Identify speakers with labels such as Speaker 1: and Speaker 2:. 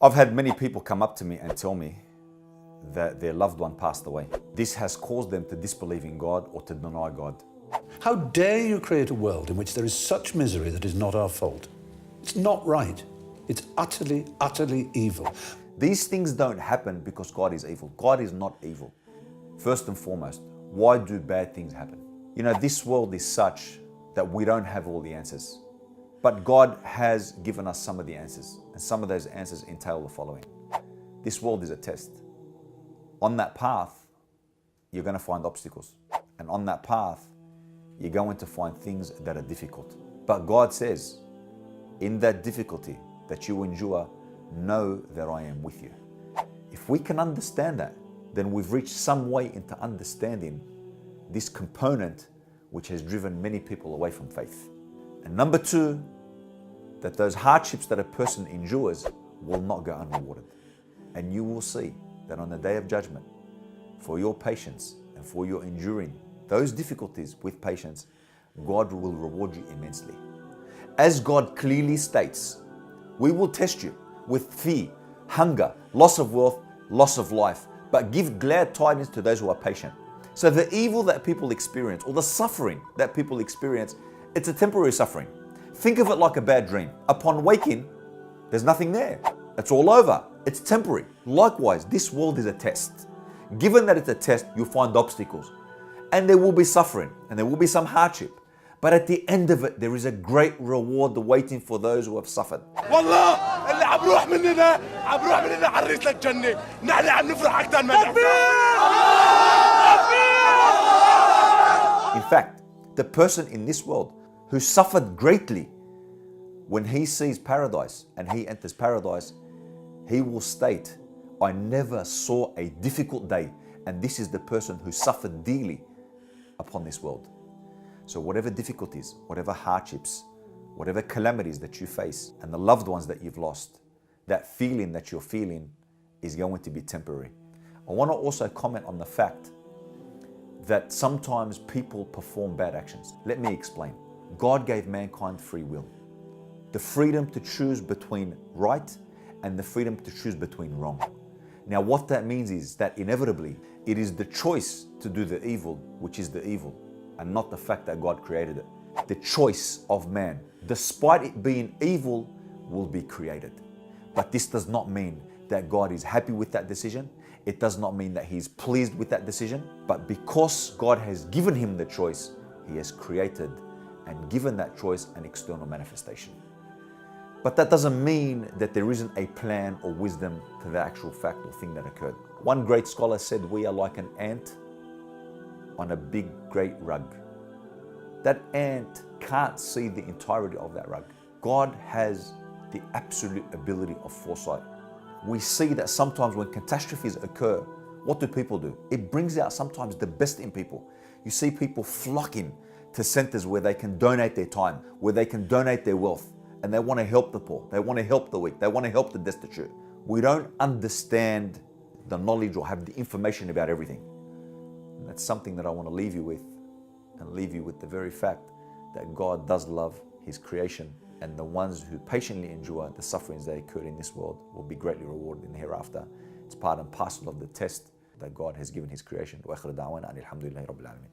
Speaker 1: I've had many people come up to me and tell me that their loved one passed away. This has caused them to disbelieve in God or to deny God.
Speaker 2: How dare you create a world in which there is such misery that is not our fault? It's not right. It's utterly, utterly evil.
Speaker 1: These things don't happen because God is evil. God is not evil. First and foremost, why do bad things happen? You know, this world is such that we don't have all the answers. But God has given us some of the answers, and some of those answers entail the following. This world is a test. On that path, you're going to find obstacles. And on that path, you're going to find things that are difficult. But God says, in that difficulty that you endure, know that I am with you. If we can understand that, then we've reached some way into understanding this component which has driven many people away from faith. And number two, that those hardships that a person endures will not go unrewarded. And you will see that on the day of judgment, for your patience and for your enduring those difficulties with patience, God will reward you immensely. As God clearly states, we will test you with fear, hunger, loss of wealth, loss of life, but give glad tidings to those who are patient. So the evil that people experience, or the suffering that people experience, it's a temporary suffering. Think of it like a bad dream. Upon waking, there's nothing there. It's all over. It's temporary. Likewise, this world is a test. Given that it's a test, you'll find obstacles. And there will be suffering, and there will be some hardship. But at the end of it, there is a great reward waiting for those who have suffered.
Speaker 3: والله اللي عم بروح مننا عريس للجنة. نحن عم نفرح أكثر ما
Speaker 1: In fact, the person in this world who suffered greatly, when he sees paradise and he enters paradise, he will state, I never saw a difficult day, and this is the person who suffered dearly upon this world. So whatever difficulties, whatever hardships, whatever calamities that you face, and the loved ones that you've lost, that feeling that you're feeling is going to be temporary. I want to also comment on the fact that sometimes people perform bad actions. Let me explain. God gave mankind free will. The freedom to choose between right and the freedom to choose between wrong. Now what that means is that inevitably it is the choice to do the evil which is the evil, and not the fact that God created it. The choice of man, despite it being evil, will be created. But this does not mean that God is happy with that decision. It does not mean that He's pleased with that decision. But because God has given him the choice, He has created and given that choice an external manifestation. But that doesn't mean that there isn't a plan or wisdom to the actual fact or thing that occurred. One great scholar said, we are like an ant on a big, great rug. That ant can't see the entirety of that rug. God has the absolute ability of foresight. We see that sometimes when catastrophes occur, what do people do? It brings out sometimes the best in people. You see people flocking to centers where they can donate their time, where they can donate their wealth, and they want to help the poor, they want to help the weak, they want to help the destitute. We don't understand the knowledge or have the information about everything. And that's something that I want to leave you with, and leave you with the very fact that God does love His creation, and the ones who patiently endure the sufferings that occur in this world will be greatly rewarded in the hereafter. It's part and parcel of the test that God has given His creation. وآخر دعوانا أن الحمد لله رب العالمين.